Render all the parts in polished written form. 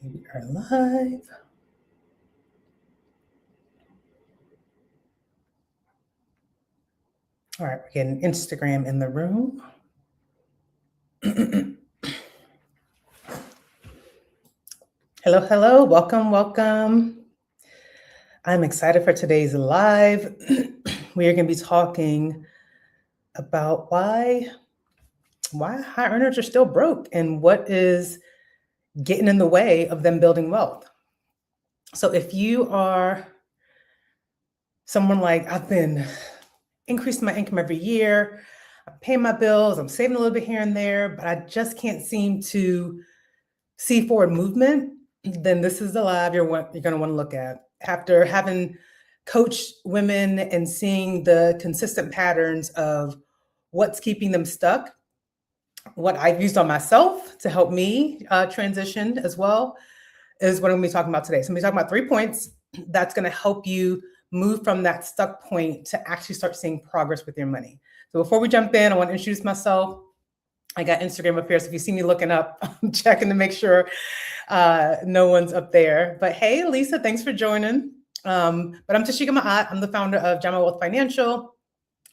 We are live. All right, we're getting Instagram in the room. Hello, hello, welcome. I'm excited for today's live. We are going to be talking about why high earners are still broke and what is getting in the way of them building wealth. So if you are someone like, I've been increasing my income every year, I'm paying my bills, I'm saving a little bit here and there, but I just can't seem to see forward movement, then this is the live you're going to want to look at. After having coached women and seeing the consistent patterns of what's keeping them stuck, what I've used on myself to help me transition as well, is what I'm going to be talking about today. So I'm going to be talking about 3 points that's going to help you move from that stuck point to actually start seeing progress with your money. So before we jump in, I want to introduce myself. I got Instagram up here, so if you see me looking up, I'm checking to make sure no one's up there. But hey, Lisa, thanks for joining. But I'm Tashieka. I'm the founder of Jama Wealth Financial,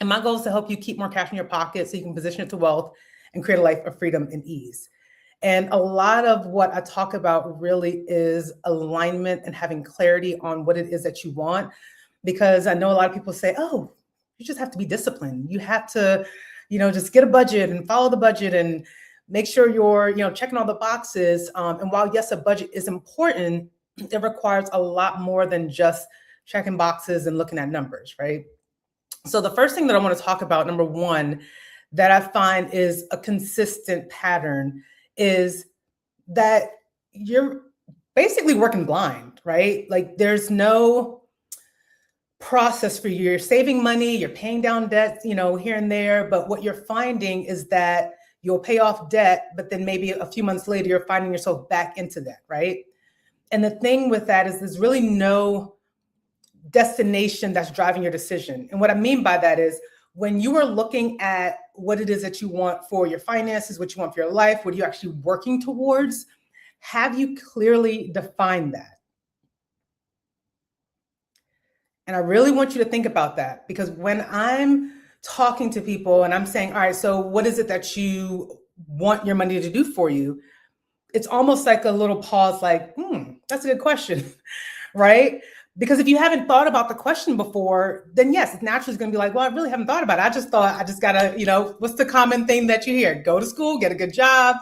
and my goal is to help you keep more cash in your pocket so you can position it to wealth and create a life of freedom and ease. And a lot of what I talk about really is alignment and having clarity on what it is that you want, because I know a lot of people say, oh, you just have to be disciplined. You have to just get a budget and follow the budget and make sure you're, checking all the boxes. And while, yes, a budget is important, it requires a lot more than just checking boxes and looking at numbers, right? So the first thing that I want to talk about, number one, that I find is a consistent pattern is that you're basically working blind, right? Like there's no process for you. You're saving money, you're paying down debt, here and there. But what you're finding is that you'll pay off debt, but then maybe a few months later, you're finding yourself back into that, right? And the thing with that is there's really no destination that's driving your decision. And what I mean by that is when you are looking at what it is that you want for your finances, what you want for your life, what are you actually working towards, have you clearly defined that? And I really want you to think about that, because when I'm talking to people and I'm saying, all right, so what is it that you want your money to do for you? It's almost like a little pause, like, that's a good question, right? Because if you haven't thought about the question before, then yes, it's naturally going to be like, well, I really haven't thought about it. I just thought I just got to, what's the common thing that you hear? Go to school, get a good job,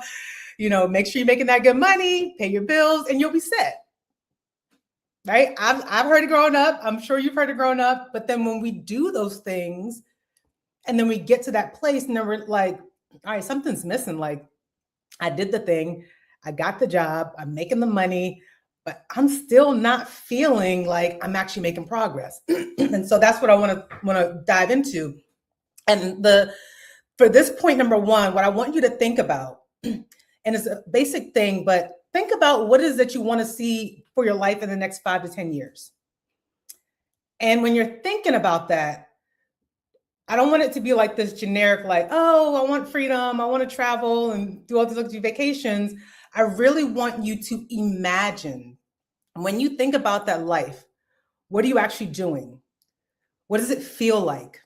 make sure you're making that good money, pay your bills, and you'll be set. Right? I've heard it growing up. I'm sure you've heard it growing up. But then when we do those things and then we get to that place and then we're like, all right, something's missing. Like I did the thing, I got the job, I'm making the money, but I'm still not feeling like I'm actually making progress. And so that's what I want to dive into. And for this point, number one, what I want you to think about, and it's a basic thing, but think about what it is that you want to see for your life in the next 5 to 10 years. And when you're thinking about that, I don't want it to be like this generic, like, oh, I want freedom, I want to travel and do all these luxury vacations. I really want you to imagine, when you think about that life, what are you actually doing? What does it feel like?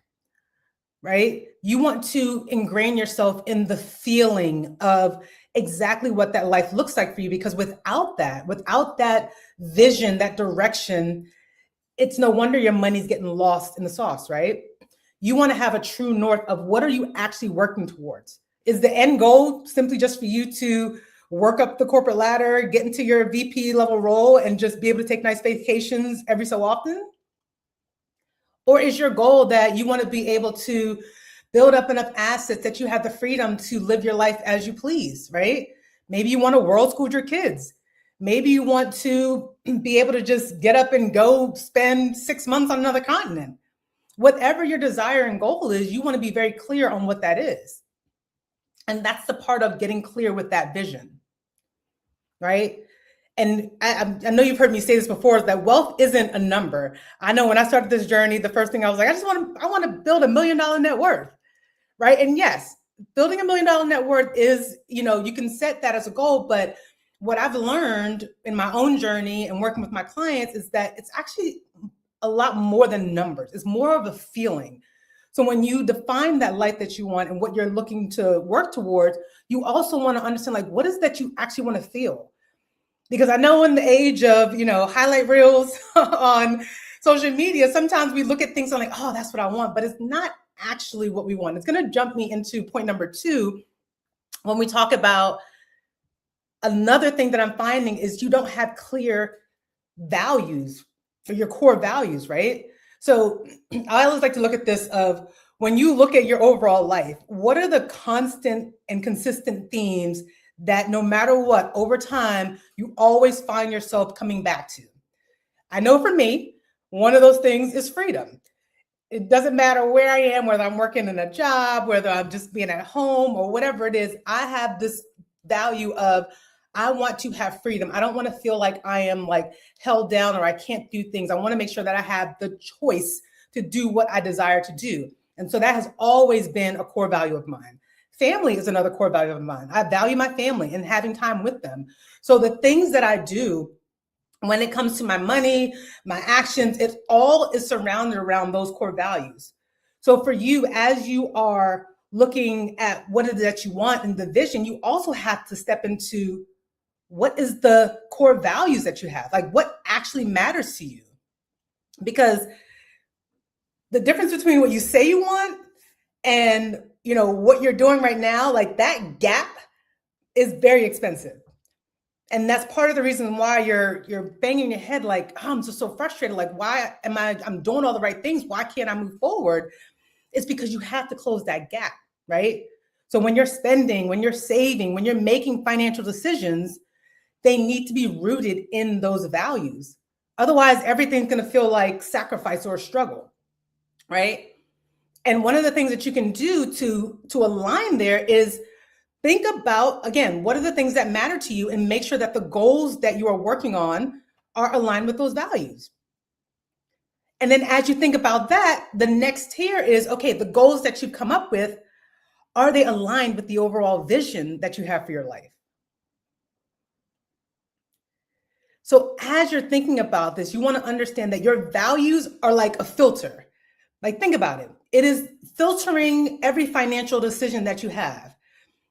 Right? You want to ingrain yourself in the feeling of exactly what that life looks like for you, because without that vision, that direction, it's no wonder your money's getting lost in the sauce, right? You want to have a true north of what are you actually working towards? Is the end goal simply just for you to work up the corporate ladder, get into your VP level role and just be able to take nice vacations every so often? Or is your goal that you want to be able to build up enough assets that you have the freedom to live your life as you please, right? Maybe you want to world school your kids. Maybe you want to be able to just get up and go spend 6 months on another continent. Whatever your desire and goal is, you want to be very clear on what that is. And that's the part of getting clear with that vision, right? And I know you've heard me say this before, is that wealth isn't a number. I know when I started this journey, the first thing I was like, I want to build $1 million net worth, right? And yes, building $1 million net worth is, you can set that as a goal, but what I've learned in my own journey and working with my clients is that it's actually a lot more than numbers. It's more of a feeling. So when you define that life that you want and what you're looking to work towards, you also want to understand, like, what is that you actually want to feel? Because I know in the age of, highlight reels on social media, sometimes we look at things and like, oh, that's what I want, but it's not actually what we want. It's going to jump me into point number 2 when we talk about another thing that I'm finding is you don't have clear values or your core values, right? So I always like to look at this of when you look at your overall life, what are the constant and consistent themes that no matter what, over time, you always find yourself coming back to? I know for me, one of those things is freedom. It doesn't matter where I am, whether I'm working in a job, whether I'm just being at home or whatever it is, I have this value of I want to have freedom. I don't want to feel like I am like held down or I can't do things. I want to make sure that I have the choice to do what I desire to do. And so that has always been a core value of mine. Family is another core value of mine. I value my family and having time with them. So the things that I do when it comes to my money, my actions, it all is surrounded around those core values. So for you, as you are looking at what it is that you want in the vision, you also have to step into what is the core values that you have, like what actually matters to you. Because the difference between what you say you want and what you're doing right now, like that gap is very expensive. And that's part of the reason why you're banging your head like, oh, I'm just so frustrated. Like, why I'm doing all the right things? Why can't I move forward? It's because you have to close that gap, right? So when you're spending, when you're saving, when you're making financial decisions, they need to be rooted in those values. Otherwise, everything's going to feel like sacrifice or struggle, right? And one of the things that you can do to align there is think about, again, what are the things that matter to you and make sure that the goals that you are working on are aligned with those values. And then as you think about that, the next tier is, okay, the goals that you've come up with, are they aligned with the overall vision that you have for your life? So as you're thinking about this, you want to understand that your values are like a filter. Like, think about it. It is filtering every financial decision that you have.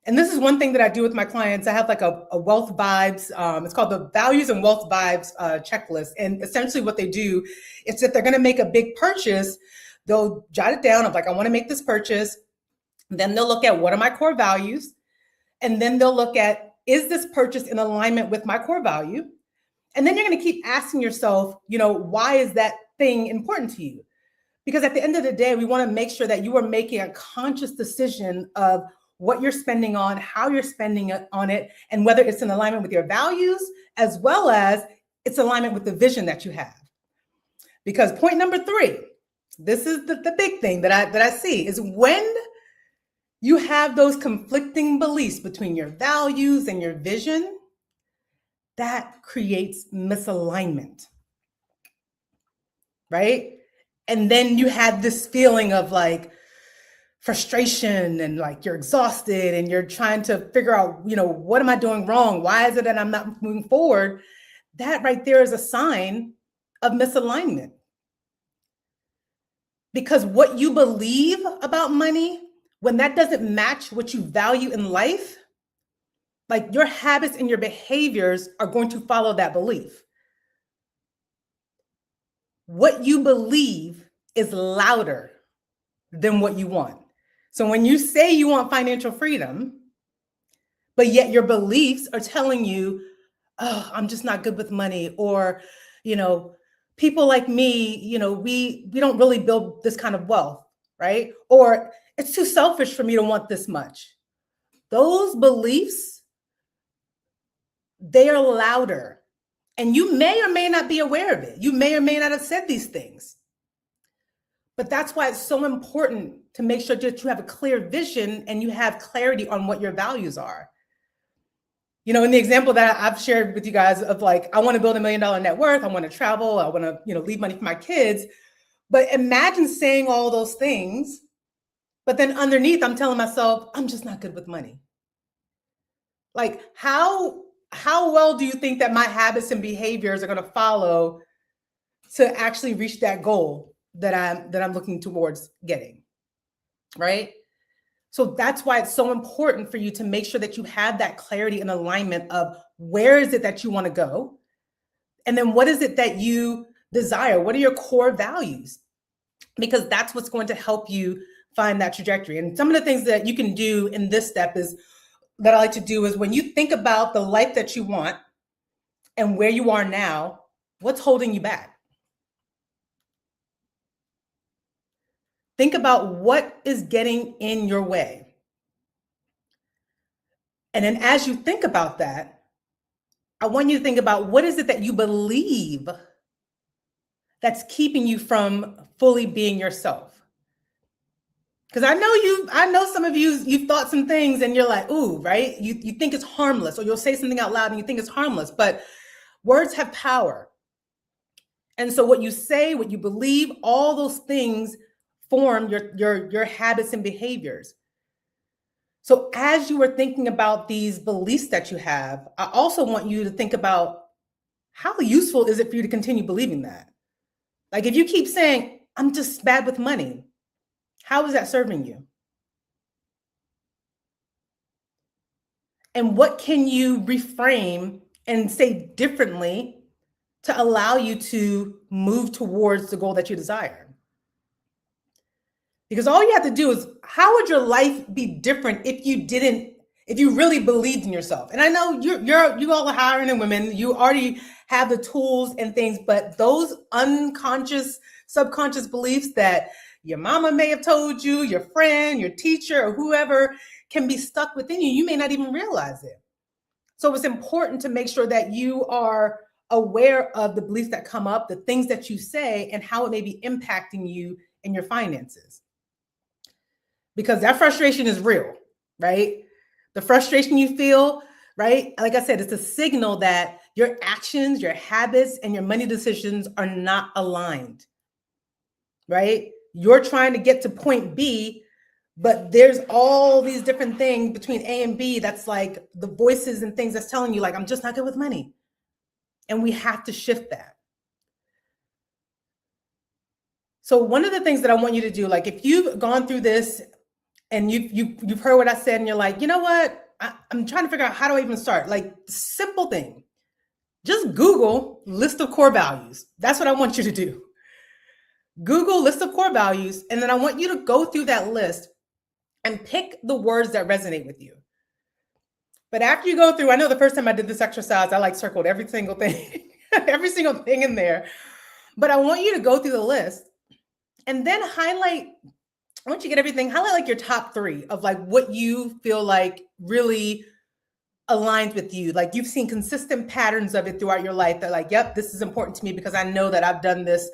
And this is one thing that I do with my clients. I have like a wealth vibes. It's called the values and wealth vibes checklist. And essentially what they do is that they're going to make a big purchase. They'll jot it down of like, I want to make this purchase. Then they'll look at what are my core values. And then they'll look at, is this purchase in alignment with my core value? And then you're going to keep asking yourself, why is that thing important to you? Because at the end of the day, we want to make sure that you are making a conscious decision of what you're spending on, how you're spending on it, and whether it's in alignment with your values, as well as it's alignment with the vision that you have. Because point number 3, this is the big thing that I see, is when you have those conflicting beliefs between your values and your vision, that creates misalignment, right? And then you have this feeling of like frustration and like you're exhausted and you're trying to figure out, what am I doing wrong? Why is it that I'm not moving forward? That right there is a sign of misalignment. Because what you believe about money, when that doesn't match what you value in life, like your habits and your behaviors are going to follow that belief. What you believe is louder than what you want. So when you say you want financial freedom, but yet your beliefs are telling you, oh, I'm just not good with money, or, people like me, we don't really build this kind of wealth, right? Or it's too selfish for me to want this much. Those beliefs, they are louder. And you may or may not be aware of it. You may or may not have said these things. But that's why it's so important to make sure that you have a clear vision and you have clarity on what your values are. In the example that I've shared with you guys of like, I want to build $1 million net worth. I want to travel. I want to, leave money for my kids. But imagine saying all those things, but then underneath, I'm telling myself, I'm just not good with money. Like, how how well do you think that my habits and behaviors are going to follow to actually reach that goal that I'm looking towards getting, right? So that's why it's so important for you to make sure that you have that clarity and alignment of where is it that you want to go? And then what is it that you desire? What are your core values? Because that's what's going to help you find that trajectory. And some of the things that you can do in this step is that I like to do is when you think about the life that you want and where you are now, what's holding you back? Think about what is getting in your way. And then as you think about that, I want you to think about what is it that you believe that's keeping you from fully being yourself. Because I know some of you've thought some things and you're like, ooh, right? You think it's harmless, or you'll say something out loud and you think it's harmless, but words have power. And so what you say, what you believe, all those things form your habits and behaviors. So as you were thinking about these beliefs that you have, I also want you to think about how useful is it for you to continue believing that? Like if you keep saying, I'm just bad with money, how is that serving you? And what can you reframe and say differently to allow you to move towards the goal that you desire? Because all you have to do is, how would your life be different if you really believed in yourself? And I know you all are hiring and women, you already have the tools and things, but those unconscious, subconscious beliefs that your mama may have told you, your friend, your teacher, or whoever can be stuck within you. You may not even realize it. So it's important to make sure that you are aware of the beliefs that come up, the things that you say, and how it may be impacting you in your finances. Because that frustration is real, right? The frustration you feel, right? Like I said, it's a signal that your actions, your habits, and your money decisions are not aligned, right? You're trying to get to point B, but there's all these different things between A and B that's like the voices and things that's telling you, like, I'm just not good with money. And we have to shift that. So one of the things that I want you to do, like if you've gone through this and you've heard what I said and you're like, you know what, I'm trying to figure out how do I even start? Like, simple thing, just Google list of core values. That's what I want you to do. Google list of core values, and then I want you to go through that list and pick the words that resonate with you. But after you go through, I know the first time I did this exercise, I like circled every single thing, every single thing in there. But I want you to go through the list and then highlight, once you get everything, highlight like your top 3 of like what you feel like really aligns with you. Like you've seen consistent patterns of it throughout your life that like, yep, this is important to me because I know that I've done this,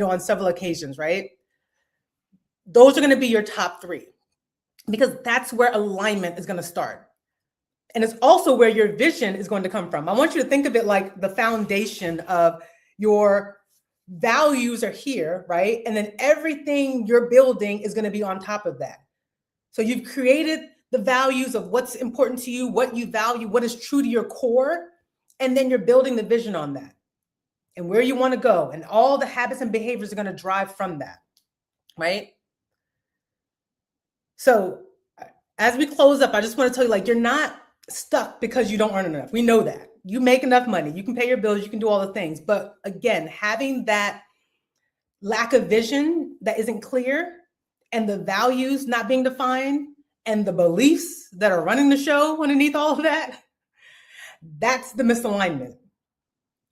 on several occasions, right? Those are going to be your top 3 because that's where alignment is going to start. And it's also where your vision is going to come from. I want you to think of it like the foundation of your values are here, right? And then everything you're building is going to be on top of that. So you've created the values of what's important to you, what you value, what is true to your core, and then you're building the vision on that and where you want to go. And all the habits and behaviors are going to drive from that, right? So as we close up, I just want to tell you, like, you're not stuck because you don't earn enough. We know that. You make enough money. You can pay your bills. You can do all the things. But again, having that lack of vision that isn't clear and the values not being defined and the beliefs that are running the show underneath all of that, that's the misalignment,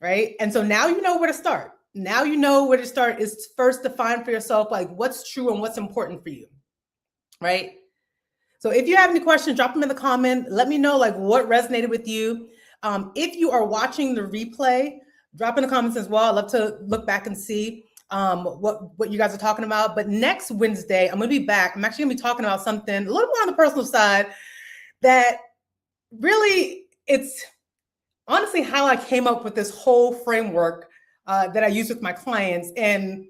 right? And so now you know where to start. Now you know where to start is first define for yourself, like what's true and what's important for you, right? So if you have any questions, drop them in the comment. Let me know like what resonated with you. If you are watching the replay, drop in the comments as well. I'd love to look back and see what you guys are talking about. But next Wednesday, I'm going to be back. I'm actually going to be talking about something a little more on the personal side that really, it's honestly how I came up with this whole framework that I use with my clients. And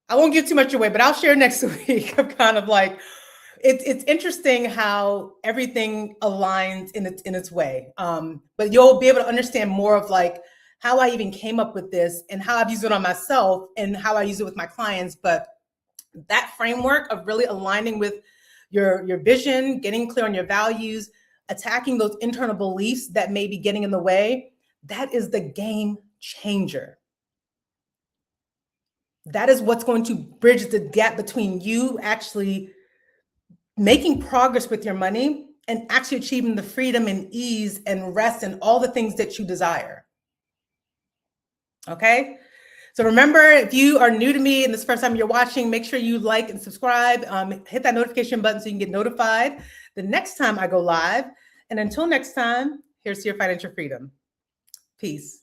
I won't give too much away, but I'll share next week of kind of like it's interesting how everything aligns in its way. But you'll be able to understand more of like how I even came up with this and how I've used it on myself and how I use it with my clients. But that framework of really aligning with your vision, getting clear on your values, attacking those internal beliefs that may be getting in the way, that is the game changer. That is what's going to bridge the gap between you actually making progress with your money and actually achieving the freedom and ease and rest and all the things that you desire. Okay? So remember, if you are new to me and this is the first time you're watching, make sure you like and subscribe. Hit that notification button so you can get notified the next time I go live. And until next time, here's to your financial freedom. Peace.